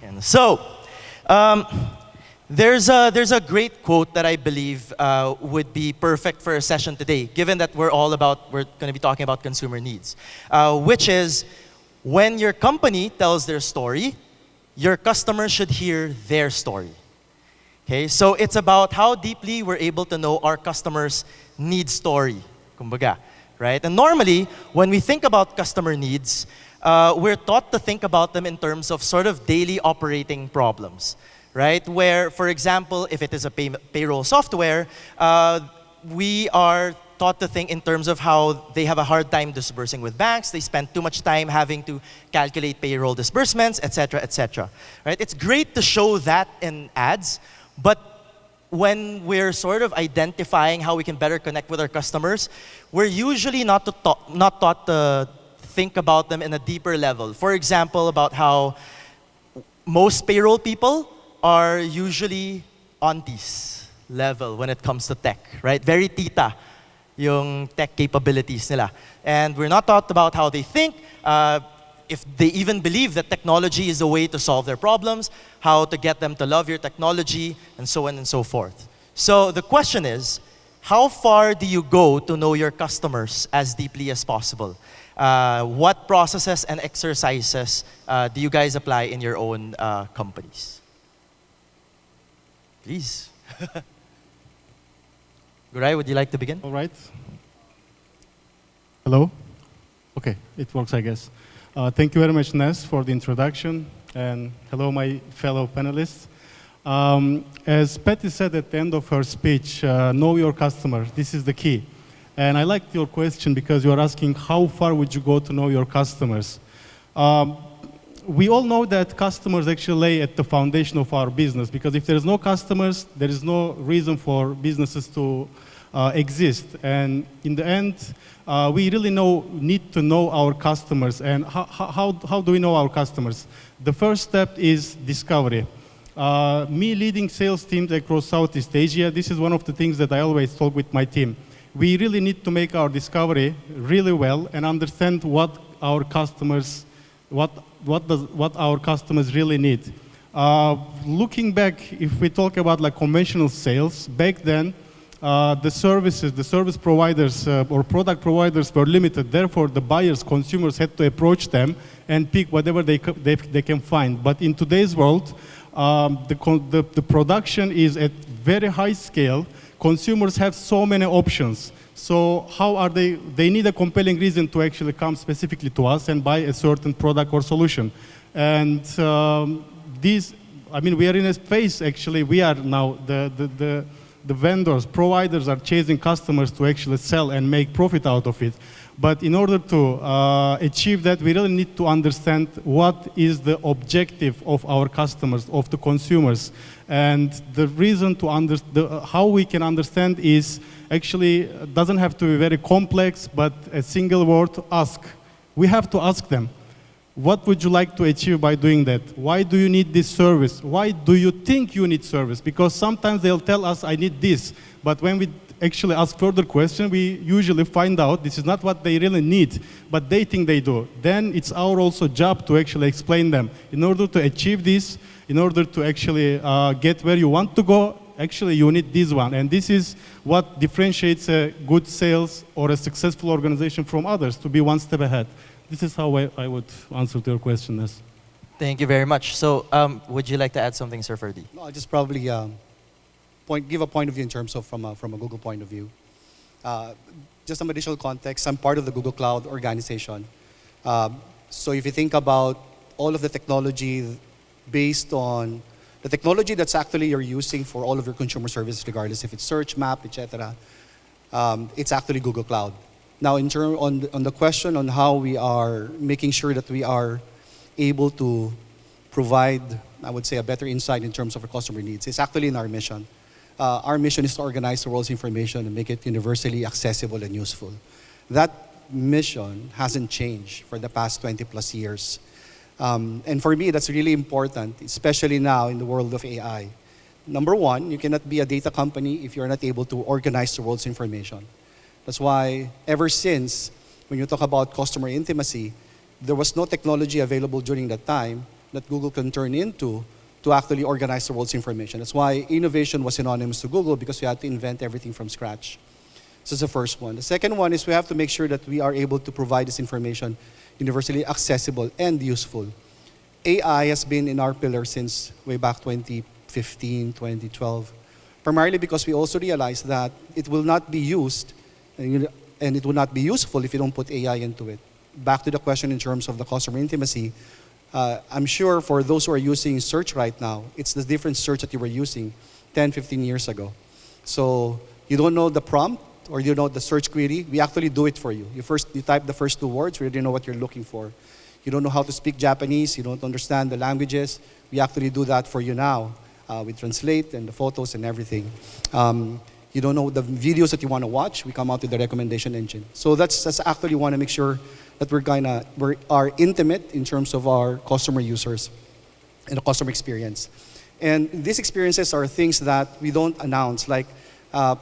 And so, um, there's a great quote that I believe would be perfect for a session today, given that we're going to be talking about consumer needs, which is, when your company tells their story, your customers should hear their story. Okay, so it's about how deeply we're able to know our customers' need story, kumbaga, right? And normally, when we think about customer needs, we're taught to think about them in terms of sort of daily operating problems, right? Where, for example, if it is a payroll software, we are taught to think in terms of how they have a hard time disbursing with banks, they spend too much time having to calculate payroll disbursements, etc., right? It's great to show that in ads, but when we're sort of identifying how we can better connect with our customers, we're usually not taught to think about them in a deeper level. For example, about how most payroll people are usually aunties level when it comes to tech, right? Very tita yung tech capabilities nila. And we're not taught about how they think, if they even believe that technology is a way to solve their problems, how to get them to love your technology, and so on and so forth. So the question is, how far do you go to know your customers as deeply as possible? What processes and exercises do you guys apply in your own companies? Please. Guray, would you like to begin? All right. Hello? Okay, it works, I guess. Thank you very much, Nes, for the introduction. And hello, my fellow panelists. As Patty said at the end of her speech, know your customer. This is the key. And I liked your question because you are asking how far would you go to know your customers. We all know that customers actually lay at the foundation of our business, because if there's no customers, there is no reason for businesses to exist. And in the end, we really need to know our customers. And how do we know our customers? The first step is discovery. Me leading sales teams across Southeast Asia, this is one of the things that I always talk with my team. We really need to make our discovery really well and understand what our customers really need. Looking back, if we talk about like conventional sales, back then, the service providers or product providers were limited. Therefore, the buyers, consumers had to approach them and pick whatever they can find. But in today's world, the production is at very high scale. Consumers have so many options. So how are they need a compelling reason to actually come specifically to us and buy a certain product or solution. And we are in a phase, actually, we are now, the vendors, providers are chasing customers to actually sell and make profit out of it. But in order to achieve that, we really need to understand what is the objective of our customers, of the consumers. And the reason to how we can understand is actually doesn't have to be very complex, but a single word, ask. We have to ask them, what would you like to achieve by doing that? Why do you need this service? Why do you think you need service? Because sometimes they'll tell us, I need this. But when we actually ask further questions, we usually find out this is not what they really need, but they think they do. Then it's our also job to actually explain them. In order to achieve this, in order to actually get where you want to go, actually you need this one. And this is what differentiates a good sales or a successful organization from others, to be one step ahead. This is how I would answer to your question, Nes. Thank you very much. So would you like to add something, Sir Ferdy? No, I'll just probably give a point of view in terms of from a Google point of view. Just some additional context, I'm part of the Google Cloud organization. So if you think about all of the technology based on the technology that's actually you're using for all of your consumer services, regardless if it's search, map, etc., it's actually Google Cloud. Now, on the question on how we are making sure that we are able to provide, I would say, a better insight in terms of our customer needs, it's actually in our mission. Our mission is to organize the world's information and make it universally accessible and useful. That mission hasn't changed for the past 20 plus years. And for me, that's really important, especially now in the world of AI. Number one, you cannot be a data company if you're not able to organize the world's information. That's why ever since, when you talk about customer intimacy, there was no technology available during that time that Google can turn into to actually organize the world's information. That's why innovation was synonymous to Google, because we had to invent everything from scratch. This is the first one. The second one is we have to make sure that we are able to provide this information universally accessible and useful. AI has been in our pillar since way back 2015, 2012, primarily because we also realized that it will not be used and it will not be useful if you don't put AI into it. Back to the question in terms of the customer intimacy, I'm sure for those who are using search right now, it's the different search that you were using 10, 15 years ago. So you don't know the prompt or you know the search query, we actually do it for you. You type the first 2 words, we already know what you're looking for. You don't know how to speak Japanese, you don't understand the languages, we actually do that for you now. We translate and the photos and everything. You don't know the videos that you want to watch, we come out with the recommendation engine. So that's actually want to make sure that we are intimate in terms of our customer users and the customer experience. And these experiences are things that we don't announce, like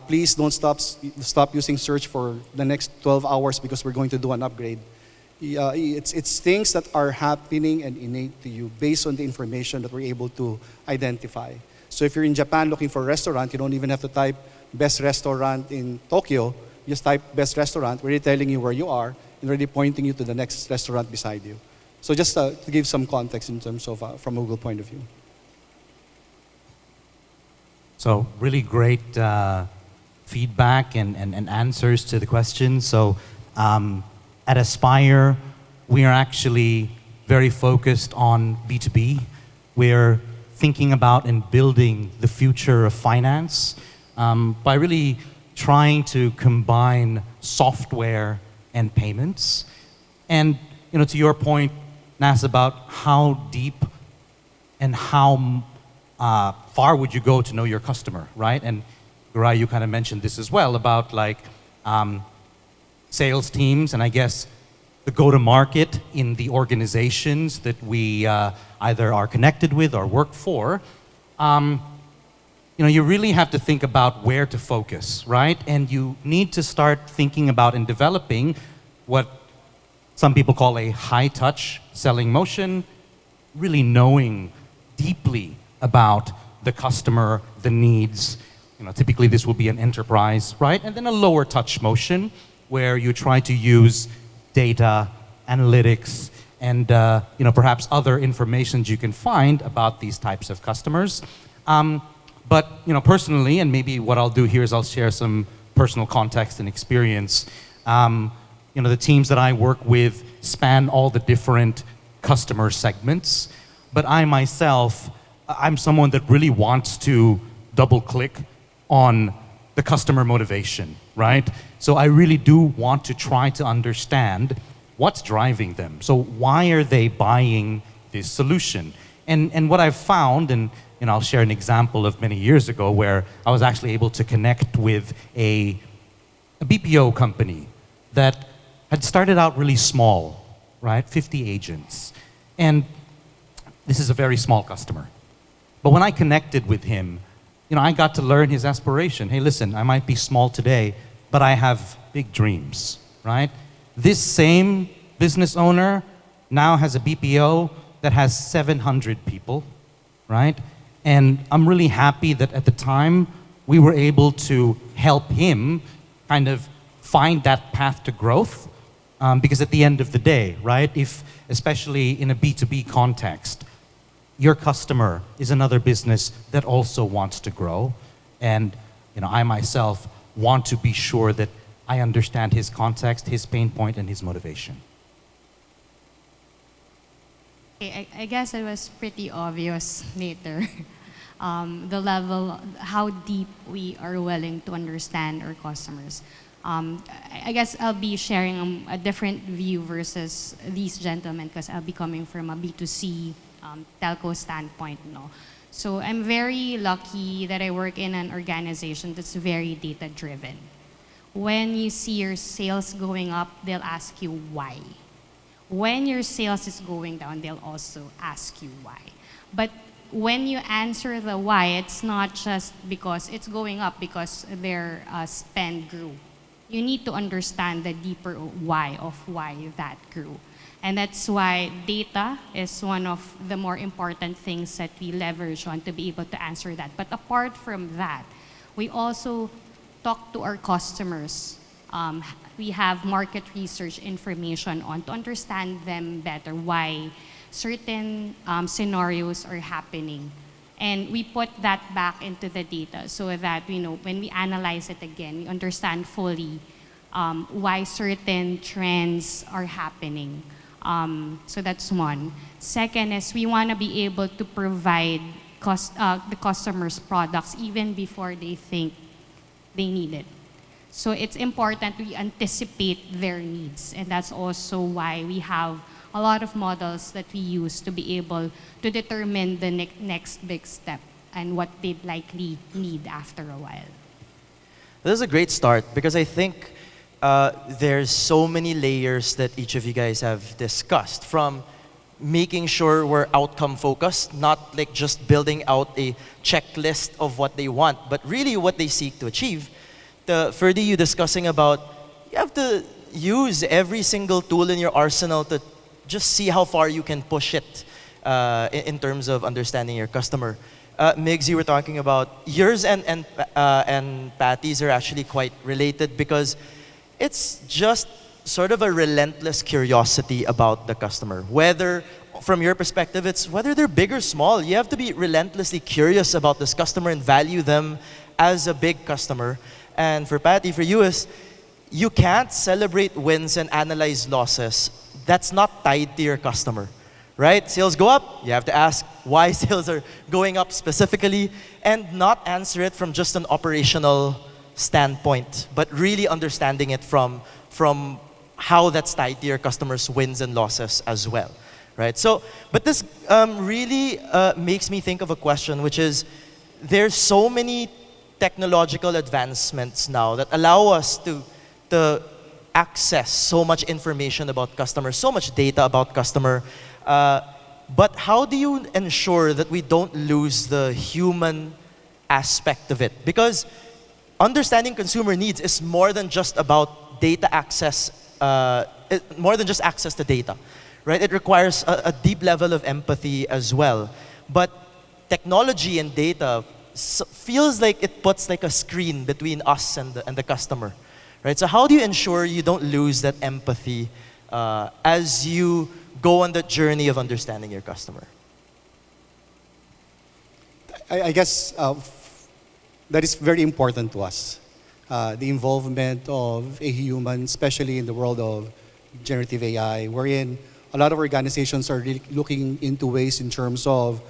please don't stop using search for the next 12 hours because we're going to do an upgrade. It's things that are happening and innate to you based on the information that we're able to identify. So if you're in Japan looking for a restaurant, you don't even have to type best restaurant in Tokyo. You just type best restaurant, we're already telling you where you are and already pointing you to the next restaurant beside you. So just to give some context in terms of from a Google point of view. So really great feedback and answers to the questions. So at Aspire, we are actually very focused on B2B. We're thinking about and building the future of finance by really trying to combine software and payments. And to your point, Nas, about how deep and how far would you go to know your customer, right? And Garai, you kind of mentioned this as well about like sales teams and I guess the go-to-market in the organizations that we either are connected with or work for. You really have to think about where to focus, right? And you need to start thinking about and developing what some people call a high-touch selling motion, really knowing deeply about the customer, the needs. Typically this will be an enterprise, right? And then a lower touch motion where you try to use data, analytics, and perhaps other information you can find about these types of customers. But personally, and maybe what I'll do here is I'll share some personal context and experience. The teams that I work with span all the different customer segments, but I myself, I'm someone that really wants to double click on the customer motivation, right? So I really do want to try to understand what's driving them. So why are they buying this solution? And what I've found, and I'll share an example of many years ago where I was actually able to connect with a BPO company that had started out really small, right? 50 agents. And this is a very small customer. But when I connected with him, I got to learn his aspiration. Hey, listen, I might be small today, but I have big dreams, right? This same business owner now has a BPO that has 700 people, right? And I'm really happy that at the time we were able to help him kind of find that path to growth, because at the end of the day, right, if especially in a B2B context, your customer is another business that also wants to grow, and I myself want to be sure that I understand his context, his pain point, and his motivation. I guess it was pretty obvious later. The level, how deep we are willing to understand our customers. I guess I'll be sharing a different view versus these gentlemen because I'll be coming from a B2C telco standpoint. So I'm very lucky that I work in an organization that's very data-driven. When you see your sales going up, they'll ask you why. When your sales is going down, they'll also ask you why. But when you answer the why, it's not just because it's going up because their spend grew. You need to understand the deeper why of why that grew. And that's why data is one of the more important things that we leverage on to be able to answer that. But apart from that, we also talk to our customers. We have market research information on to understand them better, why certain scenarios are happening. And we put that back into the data so that when we analyze it again, we understand fully why certain trends are happening. So that's one. Second is we want to be able to provide the customers products even before they think they need it. So it's important we anticipate their needs, and that's also why we have a lot of models that we use to be able to determine the next big step and what they'd likely need after a while. This is a great start because I think there's so many layers that each of you guys have discussed, from making sure we're outcome focused, not like just building out a checklist of what they want, but really what they seek to achieve. Ferdy, you discussing about you have to use every single tool in your arsenal to just see how far you can push it in terms of understanding your customer. Migs, you were talking about yours and Patty's are actually quite related because it's just sort of a relentless curiosity about the customer. Whether, from your perspective, it's whether they're big or small, you have to be relentlessly curious about this customer and value them as a big customer. And for Patty, for you is, you can't celebrate wins and analyze losses. That's not tied to your customer, right? Sales go up, you have to ask why sales are going up specifically and not answer it from just an operational standpoint, but really understanding it from how that's tied to your customers' wins and losses as well, right? So, but this really makes me think of a question, which is, there's so many technological advancements now that allow us to access so much information about customers, so much data about customer. But how do you ensure that we don't lose the human aspect of it? Because understanding consumer needs is more than just about data access, more than just access to data, right? It requires a deep level of empathy as well. But technology and data feels like it puts like a screen between us and the customer, right? So how do you ensure you don't lose that empathy as you go on the journey of understanding your customer? I guess that is very important to us. The involvement of a human, especially in the world of generative AI, wherein a lot of organizations are really looking into ways in terms of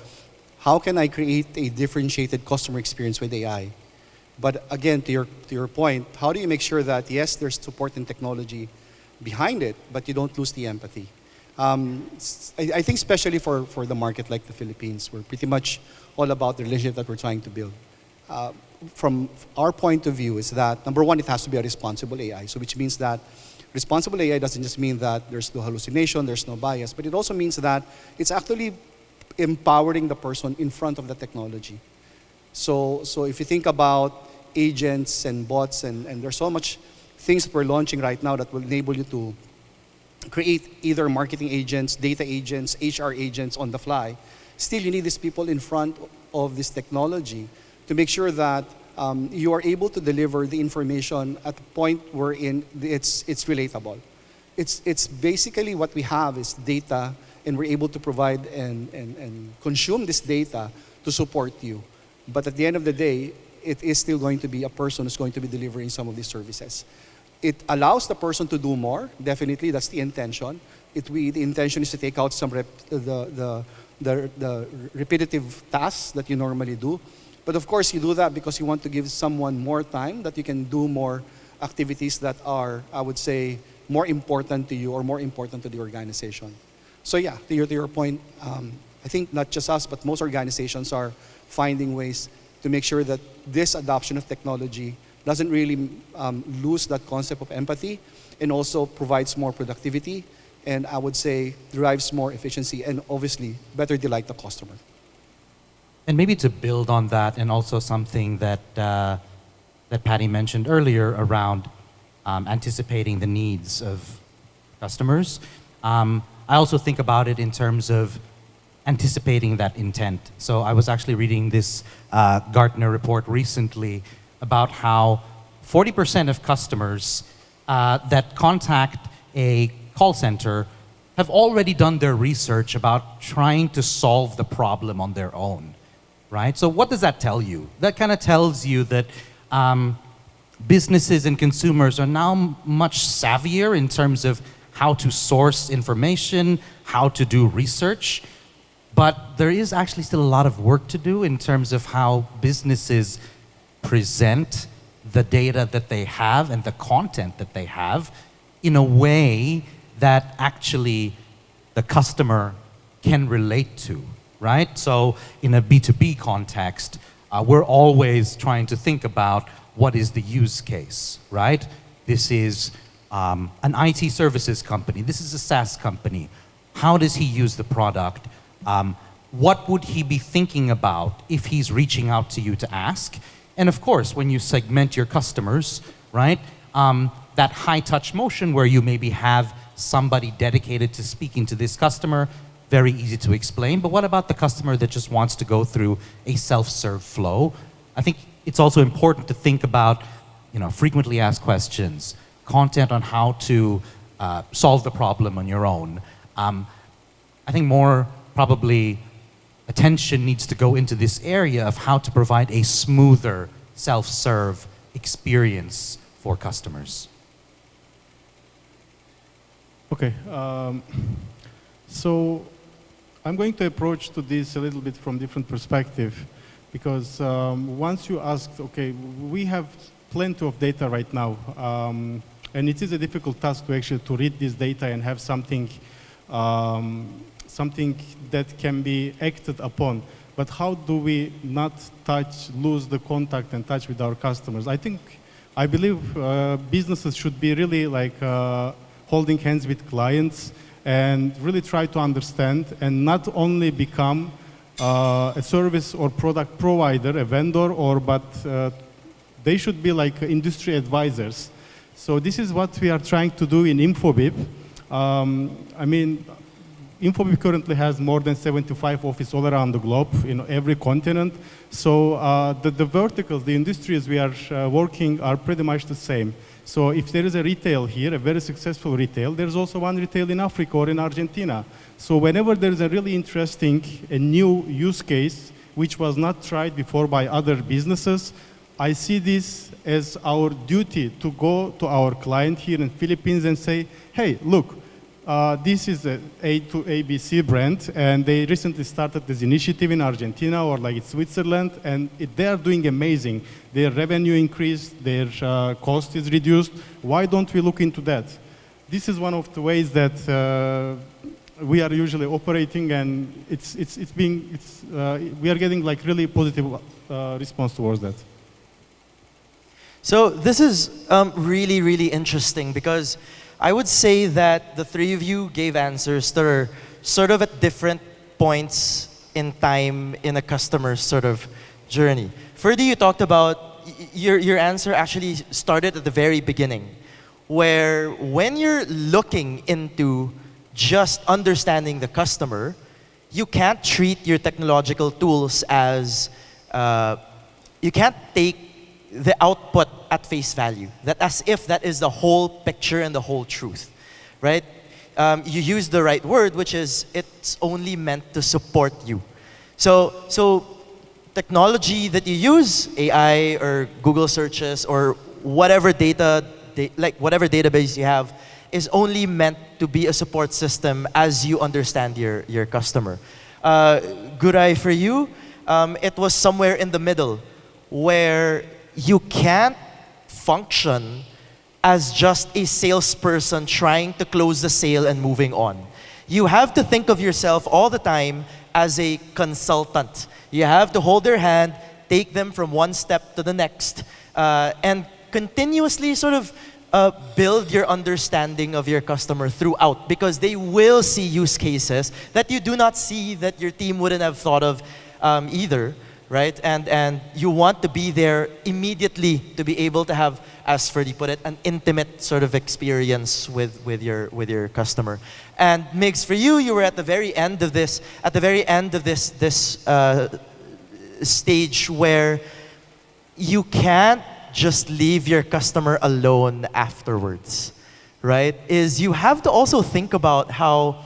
how can I create a differentiated customer experience with AI? But again, to your point, how do you make sure that, yes, there's support and technology behind it, but you don't lose the empathy? I think especially for the market like the Philippines, we're pretty much all about the relationship that we're trying to build. From our point of view is that, number one, it has to be a responsible AI. So which means that responsible AI doesn't just mean that there's no hallucination, there's no bias, but it also means that it's actually empowering the person in front of the technology. So if you think about agents and bots, and there's so much things that we're launching right now that will enable you to create either marketing agents, data agents, HR agents on the fly, still you need these people in front of this technology to make sure that you are able to deliver the information at the point wherein it's relatable. It's basically what we have is data, and we're able to provide and consume this data to support you. But at the end of the day, it is still going to be a person who's going to be delivering some of these services. It allows the person to do more, definitely, that's the intention. The intention is to take out some the repetitive tasks that you normally do. But of course, you do that because you want to give someone more time that you can do more activities that are, I would say, more important to you or more important to the organization. So yeah, to your point, I think not just us, but most organizations are finding ways to make sure that this adoption of technology doesn't really lose that concept of empathy, and also provides more productivity, and I would say drives more efficiency, and obviously better delight the customer. And maybe to build on that, and also something that that Patty mentioned earlier around anticipating the needs of customers. I also think about it in terms of anticipating that intent. So I was actually reading this Gartner report recently about how 40% of customers that contact a call center have already done their research about trying to solve the problem on their own, right? So what does that tell you? That kind of tells you that businesses and consumers are now much savvier in terms of how to source information, how to do research, but there is actually still a lot of work to do in terms of how businesses present the data that they have and the content that they have in a way that actually the customer can relate to, right? So in a B2B context, we're always trying to think about what is the use case, right? This is an IT services company. This is a SaaS company. How does he use the product? What would he be thinking about if he's reaching out to you to ask? And of course, when you segment your customers, right? That high touch motion where you maybe have somebody dedicated to speaking to this customer, very easy to explain. But what about the customer that just wants to go through a self-serve flow? I think it's also important to think about, frequently asked questions, content on how to solve the problem on your own. I think more probably attention needs to go into this area of how to provide a smoother self-serve experience for customers. Okay, so I'm going to approach to this a little bit from different perspective, because once you ask, okay, we have plenty of data right now, and it is a difficult task to actually to read this data and have something that can be acted upon. But how do we not lose the contact and touch with our customers? I believe businesses should be really like holding hands with clients and really try to understand and not only become a service or product provider, a vendor, but they should be like industry advisors. So this is what we are trying to do in Infobip. Infobip currently has more than 75 offices all around the globe, in every continent. So the verticals, the industries we are working are pretty much the same. So if there is a retail here, a very successful retail, there's also one retail in Africa or in Argentina. So whenever there's a really interesting, a new use case, which was not tried before by other businesses, I see this as our duty to go to our client here in Philippines and say, hey, look, this is a A2ABC brand, and they recently started this initiative in Argentina or like Switzerland, and they are doing amazing. Their revenue increased, their cost is reduced. Why don't we look into that? This is one of the ways that we are usually operating, and we are getting like really positive response towards that. So this is really, really interesting, because I would say that the three of you gave answers that are sort of at different points in time in a customer's sort of journey. Ferdy, you talked about, your answer actually started at the very beginning, where when you're looking into just understanding the customer, you can't treat your technological tools as, you can't take the output at face value, that as if that is the whole picture and the whole truth, right? You use the right word, which is it's only meant to support you. So technology that you use, AI or Google searches or whatever whatever database you have, is only meant to be a support system as you understand your customer. Guray, for you, it was somewhere in the middle, where you can't function as just a salesperson trying to close the sale and moving on. You have to think of yourself all the time as a consultant. You have to hold their hand, take them from one step to the next, and continuously sort of build your understanding of your customer throughout, because they will see use cases that you do not see, that your team wouldn't have thought of either. right? And you want to be there immediately to be able to have, as Ferdy put it, an intimate sort of experience with your customer. And Migs, for you, you were at the very end of this, stage where you can't just leave your customer alone afterwards, right? Is you have to also think about how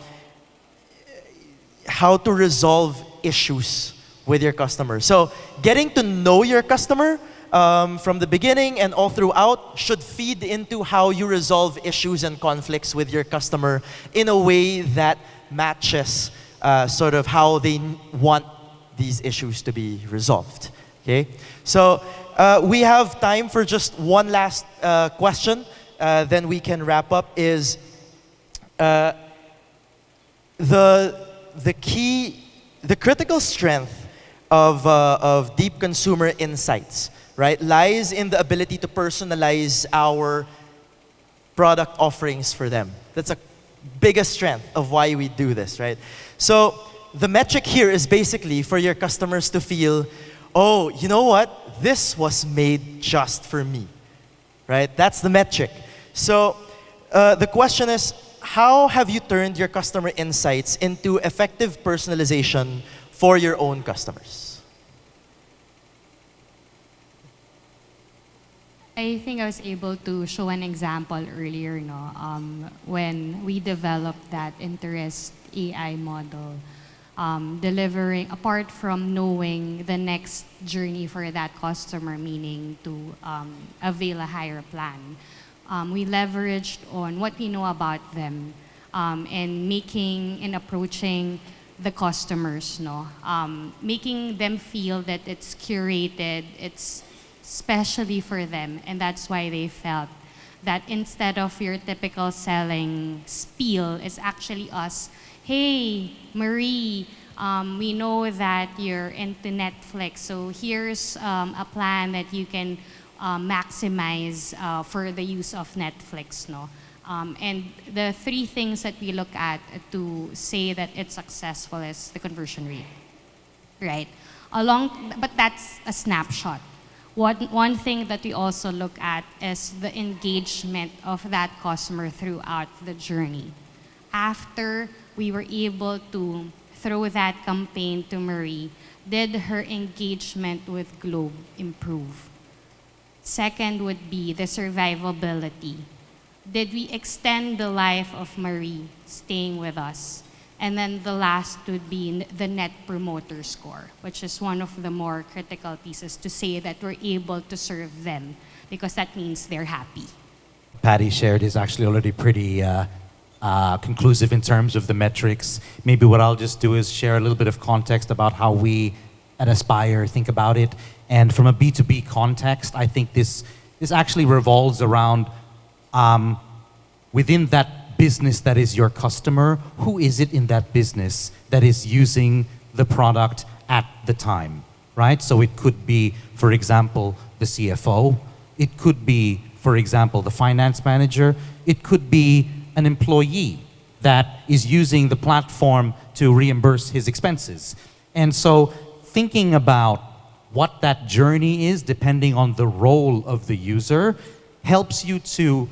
to resolve issues with your customer. So getting to know your customer from the beginning and all throughout should feed into how you resolve issues and conflicts with your customer in a way that matches sort of how they want these issues to be resolved. Okay, so we have time for just one last question. Then we can wrap up. Is the critical strength of deep consumer insights, right, lies in the ability to personalize our product offerings for them. That's a biggest strength of why we do this, right? So the metric here is basically for your customers to feel, oh, you know what? This was made just for me, right? That's the metric. So the question is, how have you turned your customer insights into effective personalization for your own customers? I think I was able to show an example earlier, no? When we developed that interest AI model, delivering, apart from knowing the next journey for that customer, meaning to avail a higher plan, we leveraged on what we know about them and making and approaching the customers, no? Making them feel that it's curated, it's specially for them, and that's why they felt that instead of your typical selling spiel, it's actually us. Hey, Marie, we know that you're into Netflix, so here's a plan that you can maximize for the use of Netflix, no? And the three things that we look at to say that it's successful is the conversion rate, right? But that's a snapshot. One thing that we also look at is the engagement of that customer throughout the journey. After we were able to throw that campaign to Marie, did her engagement with Globe improve? Second would be the survivability. Did we extend the life of Marie staying with us? And then the last would be the net promoter score, which is one of the more critical pieces to say that we're able to serve them, because that means they're happy. Patty shared is actually already pretty conclusive in terms of the metrics. Maybe what I'll just do is share a little bit of context about how we at Aspire think about it. And from a B2B context, I think this actually revolves around within that business that is your customer, who is it in that business that is using the product at the time, right? So it could be, for example, the CFO. It could be, for example, the finance manager. It could be an employee that is using the platform to reimburse his expenses. And so thinking about what that journey is, depending on the role of the user, helps you to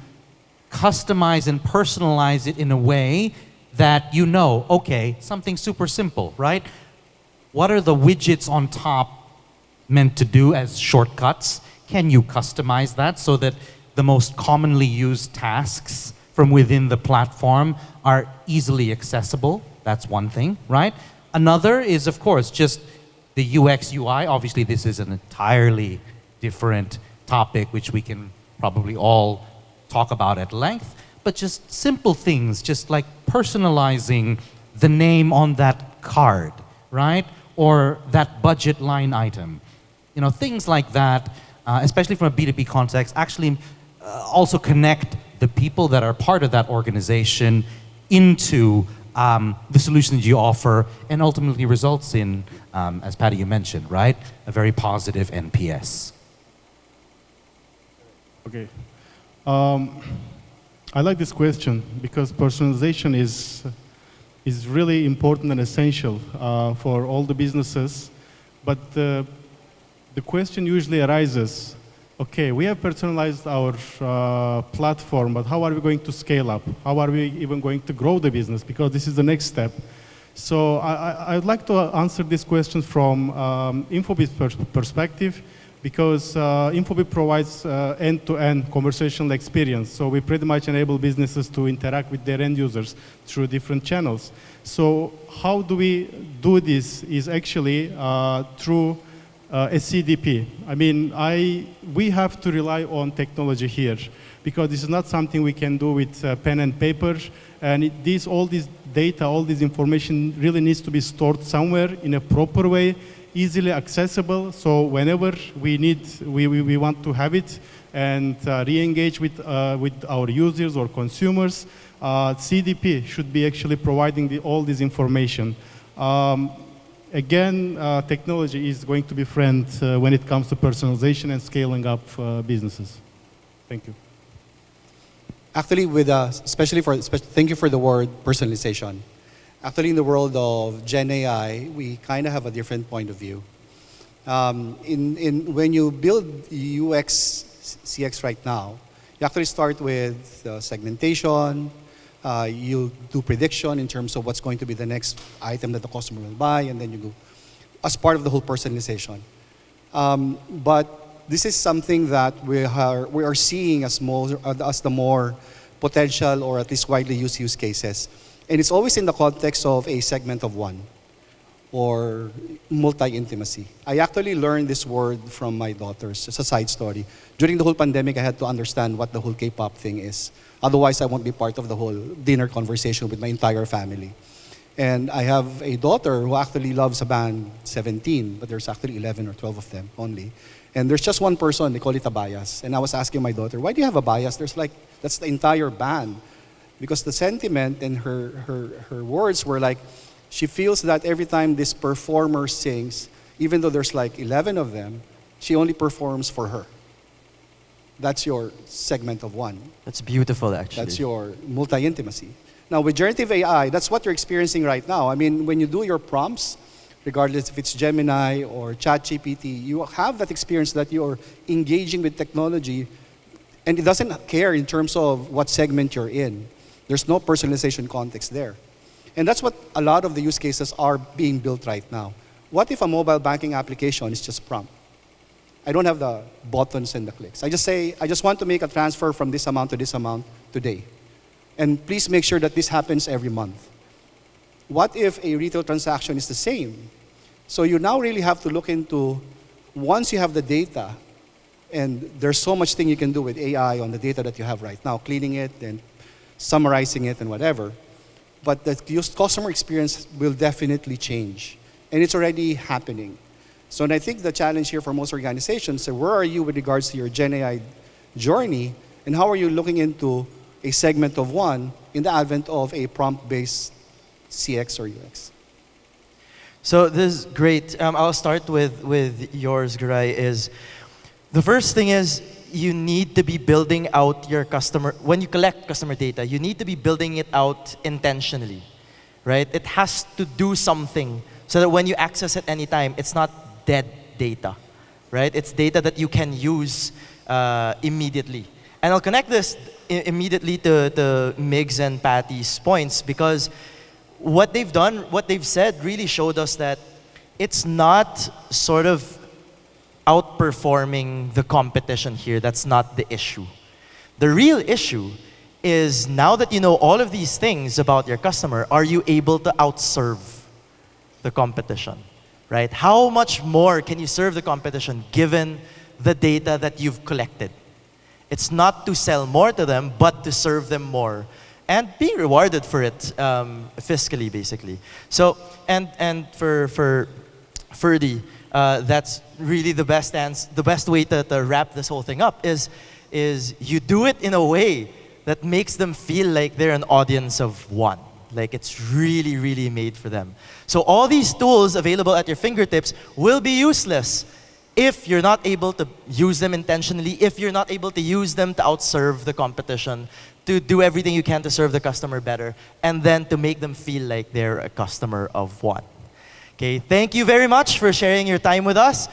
customize and personalize it in a way that you know, okay, something super simple, right? What are the widgets on top meant to do as shortcuts? Can you customize that so that the most commonly used tasks from within the platform are easily accessible? That's one thing, right? Another is, of course, just the UX, UI. Obviously, this is an entirely different topic, which we can probably all talk about at length, but just simple things, just like personalizing the name on that card, right? Or that budget line item. You know, things like that, especially from a B2B context, actually also connect the people that are part of that organization into the solutions you offer, and ultimately results in, as Patty, you mentioned, right? A very positive NPS. Okay. I like this question because personalization is really important and essential for all the businesses. But the question usually arises, okay, we have personalized our platform, but how are we going to scale up? How are we even going to grow the business? Because this is the next step. So I'd like to answer this question from Infobip perspective, because Infobip provides end-to-end conversational experience. So we pretty much enable businesses to interact with their end users through different channels. So how do we do this is actually through a CDP. I mean, we have to rely on technology here, because this is not something we can do with pen and paper. And all this data, all this information really needs to be stored somewhere in a proper way, easily accessible. So whenever we want to have it and re-engage with our users or consumers, CDP should be actually providing all this information. Again, technology is going to be friend when it comes to personalization and scaling up businesses. Thank you. Actually, thank you for the word personalization. Actually, in the world of Gen AI, we kind of have a different point of view. When you build UX, CX right now, you actually start with segmentation. You do prediction in terms of what's going to be the next item that the customer will buy, and then you go as part of the whole personalization. But this is something that we are seeing as the more potential or at least widely used use cases. And it's always in the context of a segment of one or multi-intimacy. I actually learned this word from my daughters. It's a side story. During the whole pandemic, I had to understand what the whole K-pop thing is. Otherwise, I won't be part of the whole dinner conversation with my entire family. And I have a daughter who actually loves a band, 17, but there's actually 11 or 12 of them only. And there's just one person, they call it a bias. And I was asking my daughter, why do you have a bias? That's the entire band. Because the sentiment and her words were like, she feels that every time this performer sings, even though there's like 11 of them, she only performs for her. That's your segment of one. That's beautiful, actually. That's your multi-intimacy. Now, with generative AI, that's what you're experiencing right now. I mean, when you do your prompts, regardless if it's Gemini or ChatGPT, you have that experience that you're engaging with technology, and it doesn't care in terms of what segment you're in. There's no personalization context there. And that's what a lot of the use cases are being built right now. What if a mobile banking application is just prompt? I don't have the buttons and the clicks. I just say, I just want to make a transfer from this amount today. And please make sure that this happens every month. What if a retail transaction is the same? So you now really have to look into, once you have the data, and there's so much thing you can do with AI on the data that you have right now, cleaning it and summarizing it and whatever. But the customer experience will definitely change. And it's already happening. So and I think the challenge here for most organizations is, where are you with regards to your Gen AI journey, and how are you looking into a segment of one in the advent of a prompt-based CX or UX? So this is great. I'll start with yours, Garay. Is the first thing is, you need to be building out your customer, when you collect customer data, you need to be building it out intentionally, right? It has to do something so that when you access it anytime, it's not dead data, right? It's data that you can use immediately. And I'll connect this immediately to Migs and Patty's points, because what they've done, what they've said really showed us that it's not sort of outperforming the competition here. That's not the issue. The real issue is, now that you know all of these things about your customer, are you able to outserve the competition, right? How much more can you serve the competition given the data that you've collected? It's not to sell more to them, but to serve them more and be rewarded for it fiscally, basically. So, and for Ferdy, that's really the best way to wrap this whole thing up is you do it in a way that makes them feel like they're an audience of one. Like it's really, really made for them. So all these tools available at your fingertips will be useless if you're not able to use them intentionally, if you're not able to use them to outserve the competition, to do everything you can to serve the customer better, and then to make them feel like they're a customer of one. Okay, thank you very much for sharing your time with us.